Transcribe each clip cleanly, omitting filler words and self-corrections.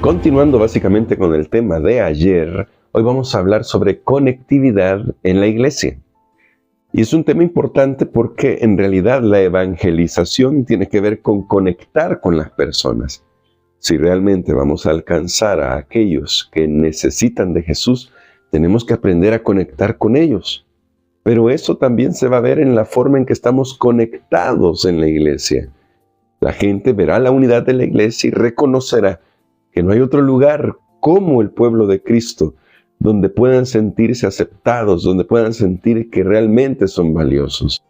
Continuando básicamente con el tema de ayer, hoy vamos a hablar sobre conectividad en la iglesia. Y es un tema importante porque en realidad la evangelización tiene que ver con conectar con las personas. Si realmente vamos a alcanzar a aquellos que necesitan de Jesús, tenemos que aprender a conectar con ellos. Pero eso también se va a ver en la forma en que estamos conectados en la iglesia. La gente verá la unidad de la iglesia y reconocerá que no hay otro lugar como el pueblo de Cristo donde puedan sentirse aceptados, donde puedan sentir que realmente son valiosos.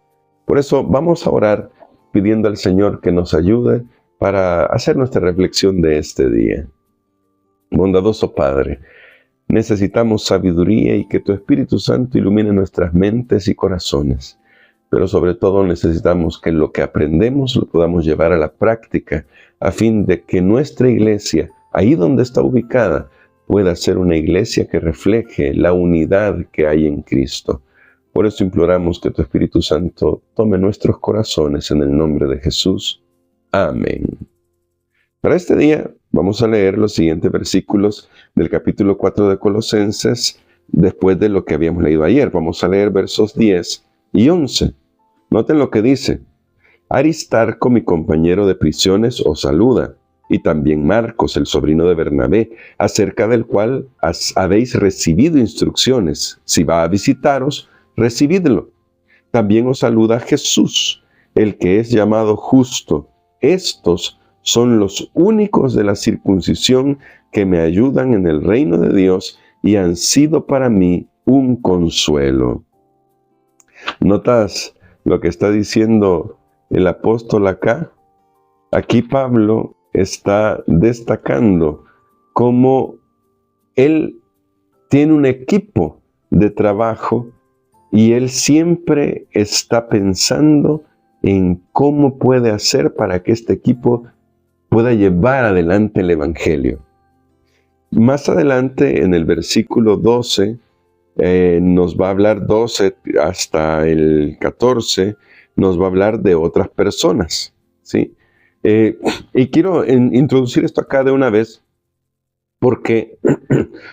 Por eso vamos a orar pidiendo al Señor que nos ayude para hacer nuestra reflexión de este día. Bondadoso Padre, necesitamos sabiduría y que tu Espíritu Santo ilumine nuestras mentes y corazones. Pero sobre todo necesitamos que lo que aprendemos lo podamos llevar a la práctica, a fin de que nuestra iglesia, ahí donde está ubicada, pueda ser una iglesia que refleje la unidad que hay en Cristo. Por eso imploramos que tu Espíritu Santo tome nuestros corazones en el nombre de Jesús. Amén. Para este día vamos a leer los siguientes versículos del capítulo 4 de Colosenses, después de lo que habíamos leído ayer. Vamos a leer versos 10 y 11. Noten lo que dice: Aristarco, mi compañero de prisiones, os saluda, y también Marcos, el sobrino de Bernabé, acerca del cual habéis recibido instrucciones. Si va a visitaros, recibidlo. También os saluda Jesús, el que es llamado Justo. Estos son los únicos de la circuncisión que me ayudan en el reino de Dios y han sido para mí un consuelo. ¿Notas lo que está diciendo el apóstol acá? Aquí Pablo está destacando cómo él tiene un equipo de trabajo y él siempre está pensando en cómo puede hacer para que este equipo pueda llevar adelante el Evangelio. Más adelante, en el versículo 12, nos va a hablar 12 hasta el 14, nos va a hablar de otras personas, ¿sí? Y quiero introducir esto acá de una vez, porque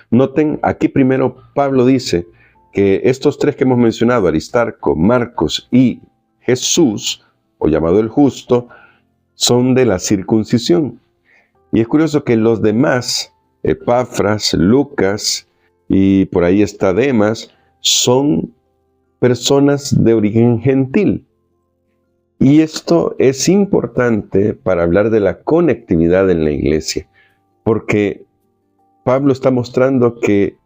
noten, aquí primero Pablo dice que estos tres que hemos mencionado, Aristarco, Marcos y Jesús, o llamado el Justo, son de la circuncisión. Y es curioso que los demás, Epafras, Lucas y por ahí está Demas, son personas de origen gentil. Y esto es importante para hablar de la conectividad en la iglesia, porque Pablo está mostrando que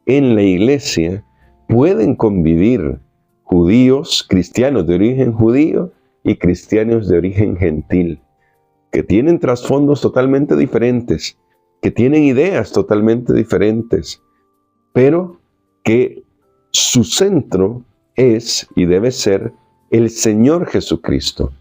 en la iglesia pueden convivir judíos, cristianos de origen judío y cristianos de origen gentil, que tienen trasfondos totalmente diferentes, que tienen ideas totalmente diferentes, pero que su centro es y debe ser el Señor Jesucristo.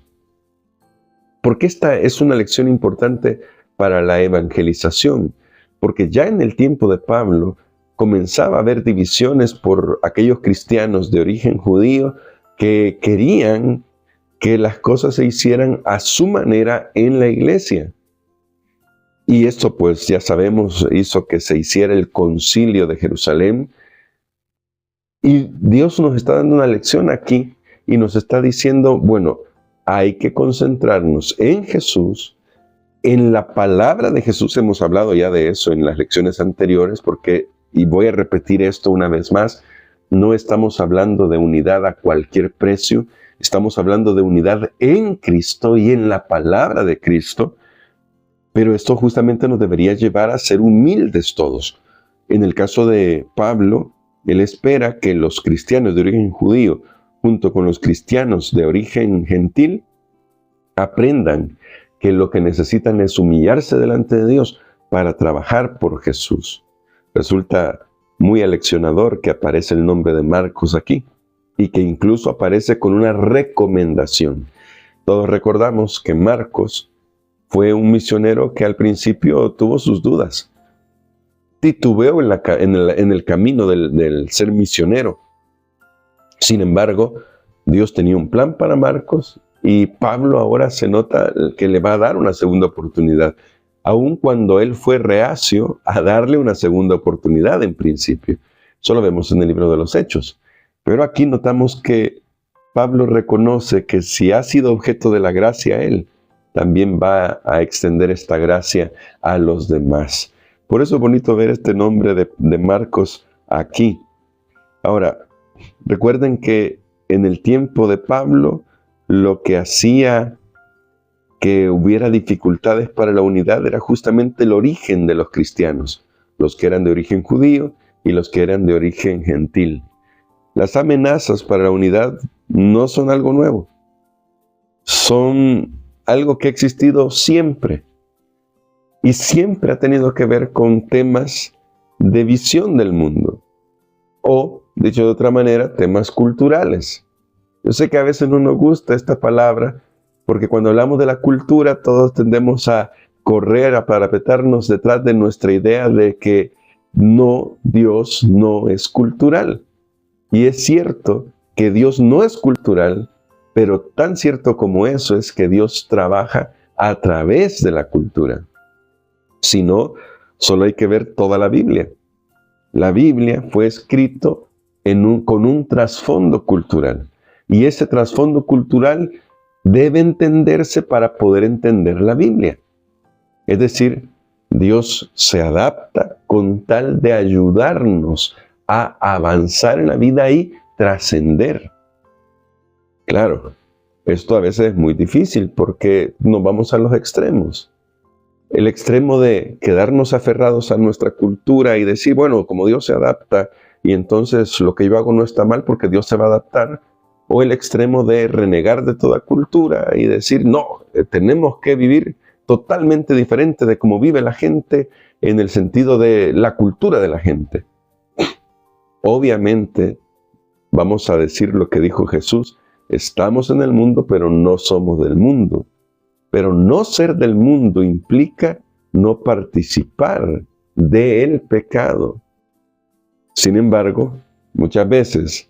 Porque esta es una lección importante para la evangelización, porque ya en el tiempo de Pablo comenzaba a haber divisiones por aquellos cristianos de origen judío que querían que las cosas se hicieran a su manera en la iglesia. Y esto, pues ya sabemos, hizo que se hiciera el concilio de Jerusalén. Y Dios nos está dando una lección aquí y nos está diciendo, bueno, hay que concentrarnos en Jesús, en la palabra de Jesús. Hemos hablado ya de eso en las lecciones anteriores, porque, y voy a repetir esto una vez más, no estamos hablando de unidad a cualquier precio, estamos hablando de unidad en Cristo y en la palabra de Cristo, pero esto justamente nos debería llevar a ser humildes todos. En el caso de Pablo, él espera que los cristianos de origen judío, junto con los cristianos de origen gentil, aprendan que lo que necesitan es humillarse delante de Dios para trabajar por Jesús. Resulta muy aleccionador que aparece el nombre de Marcos aquí y que incluso aparece con una recomendación. Todos recordamos que Marcos fue un misionero que al principio tuvo sus dudas. Titubeó en el camino del ser misionero. Sin embargo, Dios tenía un plan para Marcos Y Pablo ahora se nota que le va a dar una segunda oportunidad, aun cuando él fue reacio a darle una segunda oportunidad en principio. Eso lo vemos en el libro de los Hechos. Pero aquí notamos que Pablo reconoce que si ha sido objeto de la gracia él, también va a extender esta gracia a los demás. Por eso es bonito ver este nombre de Marcos aquí. Ahora, recuerden que en el tiempo de Pablo, lo que hacía que hubiera dificultades para la unidad era justamente el origen de los cristianos, los que eran de origen judío y los que eran de origen gentil. Las amenazas para la unidad no son algo nuevo, son algo que ha existido siempre y siempre ha tenido que ver con temas de visión del mundo o, dicho de otra manera, temas culturales. Yo sé que a veces no nos gusta esta palabra porque cuando hablamos de la cultura todos tendemos a correr, a parapetarnos detrás de nuestra idea de que no, Dios no es cultural. Y es cierto que Dios no es cultural, pero tan cierto como eso es que Dios trabaja a través de la cultura. Si no, solo hay que ver toda la Biblia. La Biblia fue escrito con un trasfondo cultural. Y ese trasfondo cultural debe entenderse para poder entender la Biblia. Es decir, Dios se adapta con tal de ayudarnos a avanzar en la vida y trascender. Claro, esto a veces es muy difícil porque nos vamos a los extremos. El extremo de quedarnos aferrados a nuestra cultura y decir, bueno, como Dios se adapta y entonces lo que yo hago no está mal porque Dios se va a adaptar. O el extremo de renegar de toda cultura y decir, no, tenemos que vivir totalmente diferente de cómo vive la gente en el sentido de la cultura de la gente. Obviamente, vamos a decir lo que dijo Jesús, estamos en el mundo, pero no somos del mundo. Pero no ser del mundo implica no participar del pecado. Sin embargo, muchas veces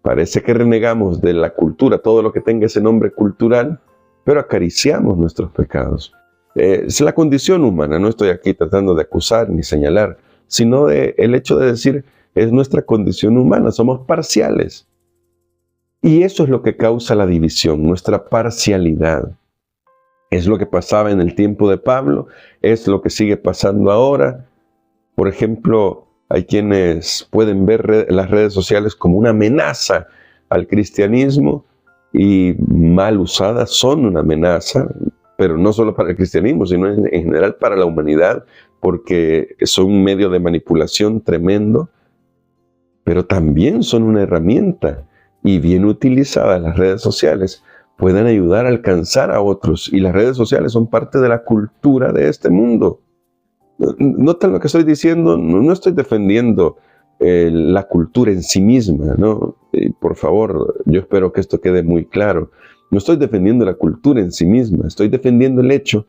parece que renegamos de la cultura, todo lo que tenga ese nombre cultural, pero acariciamos nuestros pecados. Es la condición humana, no estoy aquí tratando de acusar ni señalar, sino el hecho de decir, es nuestra condición humana, somos parciales. Y eso es lo que causa la división, nuestra parcialidad. Es lo que pasaba en el tiempo de Pablo, es lo que sigue pasando ahora. Por ejemplo, hay quienes pueden ver las redes sociales como una amenaza al cristianismo y mal usadas son una amenaza, pero no solo para el cristianismo, sino en general para la humanidad, porque son un medio de manipulación tremendo, pero también son una herramienta y bien utilizadas las redes sociales pueden ayudar a alcanzar a otros y las redes sociales son parte de la cultura de este mundo. Noten lo que estoy diciendo, no estoy defendiendo la cultura en sí misma, ¿no? Por favor, yo espero que esto quede muy claro. No estoy defendiendo la cultura en sí misma, estoy defendiendo el hecho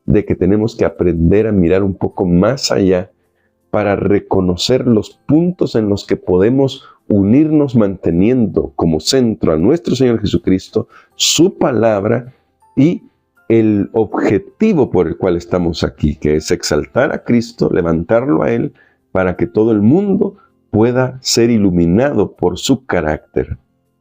de que tenemos que aprender a mirar un poco más allá para reconocer los puntos en los que podemos unirnos manteniendo como centro a nuestro Señor Jesucristo, su palabra y el objetivo por el cual estamos aquí, que es exaltar a Cristo, levantarlo a Él, para que todo el mundo pueda ser iluminado por su carácter.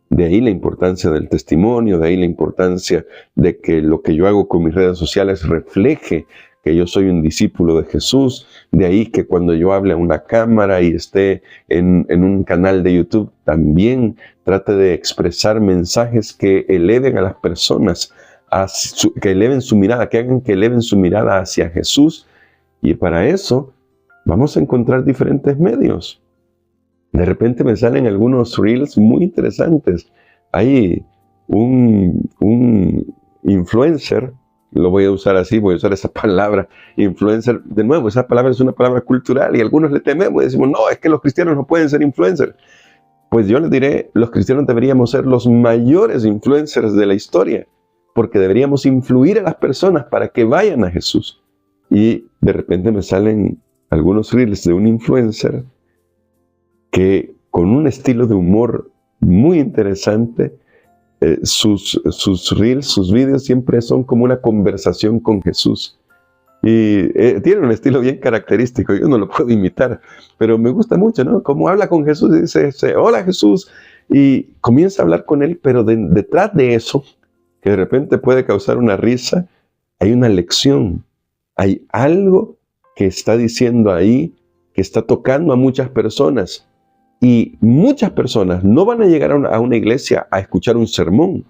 De ahí la importancia del testimonio, de ahí la importancia de que lo que yo hago con mis redes sociales refleje que yo soy un discípulo de Jesús, de ahí que cuando yo hable a una cámara y esté en un canal de YouTube, también trate de expresar mensajes que eleven a las personas, que eleven su mirada, que hagan que eleven su mirada hacia Jesús. Y para eso vamos a encontrar diferentes medios. De repente me salen algunos reels muy interesantes. Hay un influencer, lo voy a usar así, voy a usar esa palabra, influencer. De nuevo, esa palabra es una palabra cultural y algunos le tememos y decimos, no, es que los cristianos no pueden ser influencers. Pues yo les diré, los cristianos deberíamos ser los mayores influencers de la historia, porque deberíamos influir a las personas para que vayan a Jesús. Y de repente me salen algunos reels de un influencer que con un estilo de humor muy interesante sus reels, sus vídeos siempre son como una conversación con Jesús. Y tiene un estilo bien característico, yo no lo puedo imitar, pero me gusta mucho, ¿no? Como habla con Jesús y dice, hola Jesús, y comienza a hablar con él, pero detrás de eso, que de repente puede causar una risa, hay una lección, hay algo que está diciendo ahí, que está tocando a muchas personas, y muchas personas no van a llegar a una iglesia a escuchar un sermón,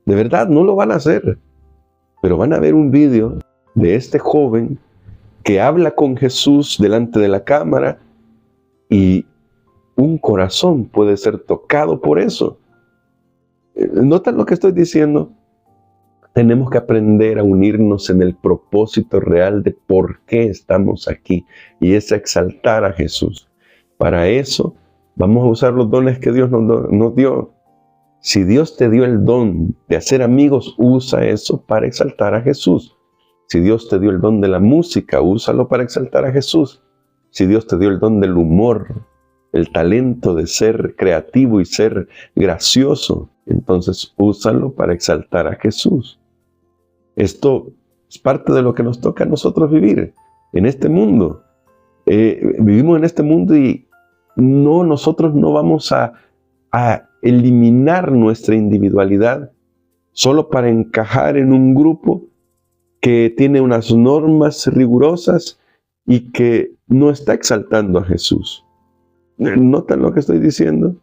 de verdad, no lo van a hacer, pero van a ver un vídeo de este joven que habla con Jesús delante de la cámara y un corazón puede ser tocado por eso. ¿Notan lo que estoy diciendo? Tenemos que aprender a unirnos en el propósito real de por qué estamos aquí, y es exaltar a Jesús. Para eso vamos a usar los dones que Dios nos dio. Si Dios te dio el don de hacer amigos, usa eso para exaltar a Jesús. Si Dios te dio el don de la música, úsalo para exaltar a Jesús. Si Dios te dio el don del humor, el talento de ser creativo y ser gracioso, entonces úsalo para exaltar a Jesús. Esto es parte de lo que nos toca a nosotros vivir en este mundo. Vivimos en este mundo y nosotros no vamos a eliminar nuestra individualidad solo para encajar en un grupo que tiene unas normas rigurosas y que no está exaltando a Jesús. ¿Notan lo que estoy diciendo?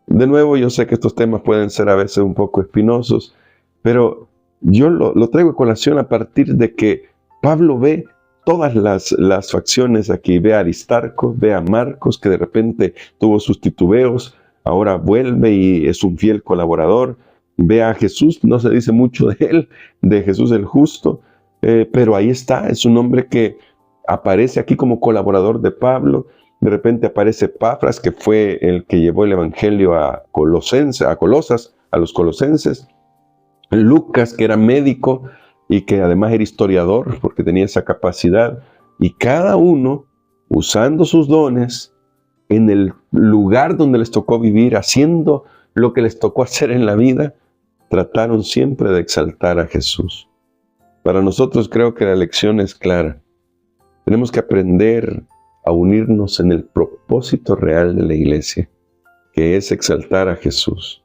De nuevo, yo sé que estos temas pueden ser a veces un poco espinosos, pero yo lo traigo a colación a partir de que Pablo ve todas las facciones aquí. Ve a Aristarco, ve a Marcos, que de repente tuvo sus titubeos, ahora vuelve y es un fiel colaborador. Ve a Jesús, no se dice mucho de él, de Jesús el justo, pero ahí está, es un hombre que aparece aquí como colaborador de Pablo. De repente aparece Epafras, que fue el que llevó el evangelio a los colosenses. Lucas, que era médico y que además era historiador, porque tenía esa capacidad. Y cada uno, usando sus dones, en el lugar donde les tocó vivir, haciendo lo que les tocó hacer en la vida, trataron siempre de exaltar a Jesús. Para nosotros creo que la lección es clara. Tenemos que aprender a unirnos en el propósito real de la iglesia, que es exaltar a Jesús.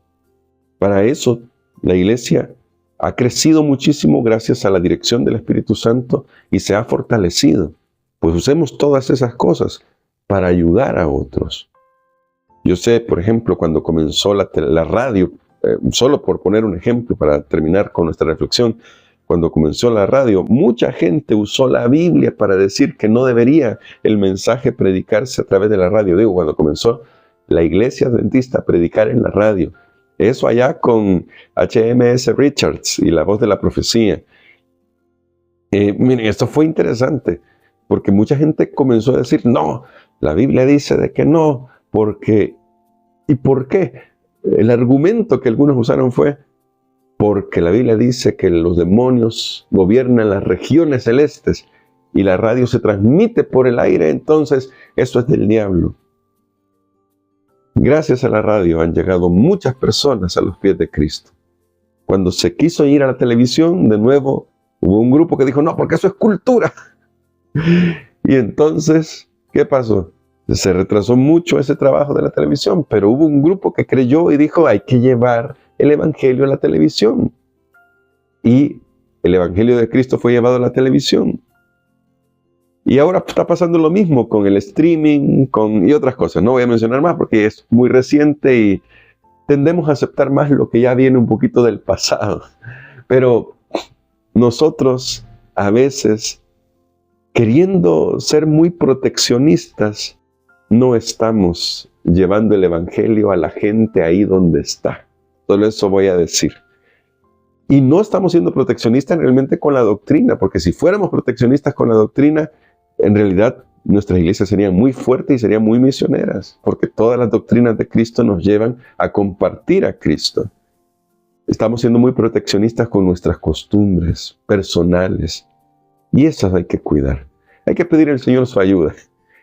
Para eso, la iglesia ha crecido muchísimo gracias a la dirección del Espíritu Santo y se ha fortalecido. Pues usemos todas esas cosas para ayudar a otros. Yo sé, por ejemplo, cuando comenzó la radio, solo por poner un ejemplo para terminar con nuestra reflexión, cuando comenzó la radio, mucha gente usó la Biblia para decir que no debería el mensaje predicarse a través de la radio. Digo, cuando comenzó la iglesia adventista a predicar en la radio. Eso allá con H.M.S. Richards y la voz de la profecía. Miren, esto fue interesante, porque mucha gente comenzó a decir, no, la Biblia dice de que no, porque... ¿Y por qué? El argumento que algunos usaron fue, porque la Biblia dice que los demonios gobiernan las regiones celestes y la radio se transmite por el aire, entonces eso es del diablo. Gracias a la radio han llegado muchas personas a los pies de Cristo. Cuando se quiso ir a la televisión, de nuevo hubo un grupo que dijo, no, porque eso es cultura. Y entonces, ¿qué pasó? Se retrasó mucho ese trabajo de la televisión, pero hubo un grupo que creyó y dijo, hay que llevar el Evangelio a la televisión. Y el Evangelio de Cristo fue llevado a la televisión. Y ahora está pasando lo mismo con el streaming y otras cosas. No voy a mencionar más porque es muy reciente y tendemos a aceptar más lo que ya viene un poquito del pasado. Pero nosotros a veces, queriendo ser muy proteccionistas, no estamos llevando el Evangelio a la gente ahí donde está. Solo eso voy a decir. Y no estamos siendo proteccionistas realmente con la doctrina, porque si fuéramos proteccionistas con la doctrina, en realidad nuestras iglesias serían muy fuertes y serían muy misioneras, porque todas las doctrinas de Cristo nos llevan a compartir a Cristo. Estamos siendo muy proteccionistas con nuestras costumbres personales, y esas hay que cuidar. Hay que pedir al Señor su ayuda,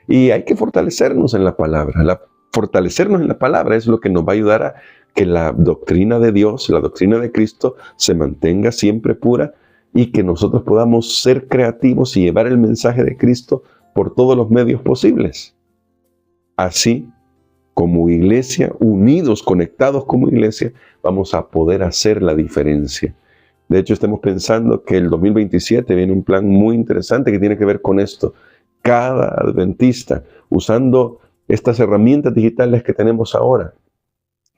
y hay que fortalecernos en la palabra. Fortalecernos en la palabra es lo que nos va a ayudar a que la doctrina de Dios, la doctrina de Cristo, se mantenga siempre pura y que nosotros podamos ser creativos y llevar el mensaje de Cristo por todos los medios posibles. Así, como iglesia, unidos, conectados como iglesia, vamos a poder hacer la diferencia. De hecho, estamos pensando que el 2027 viene un plan muy interesante que tiene que ver con esto. Cada adventista, usando estas herramientas digitales que tenemos ahora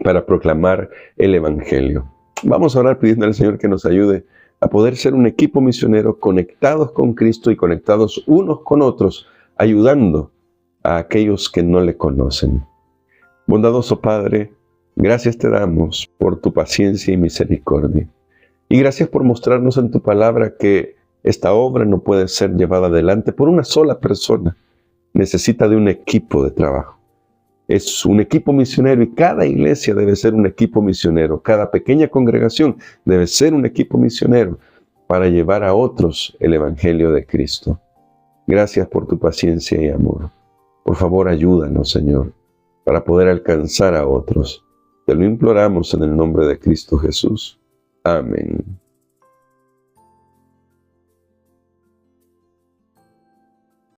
para proclamar el Evangelio. Vamos a orar pidiendo al Señor que nos ayude a poder ser un equipo misionero conectados con Cristo y conectados unos con otros, ayudando a aquellos que no le conocen. Bondadoso Padre, gracias te damos por tu paciencia y misericordia. Y gracias por mostrarnos en tu palabra que esta obra no puede ser llevada adelante por una sola persona. Necesita de un equipo de trabajo. Es un equipo misionero y cada iglesia debe ser un equipo misionero. Cada pequeña congregación debe ser un equipo misionero para llevar a otros el Evangelio de Cristo. Gracias por tu paciencia y amor. Por favor, ayúdanos, Señor, para poder alcanzar a otros. Te lo imploramos en el nombre de Cristo Jesús. Amén.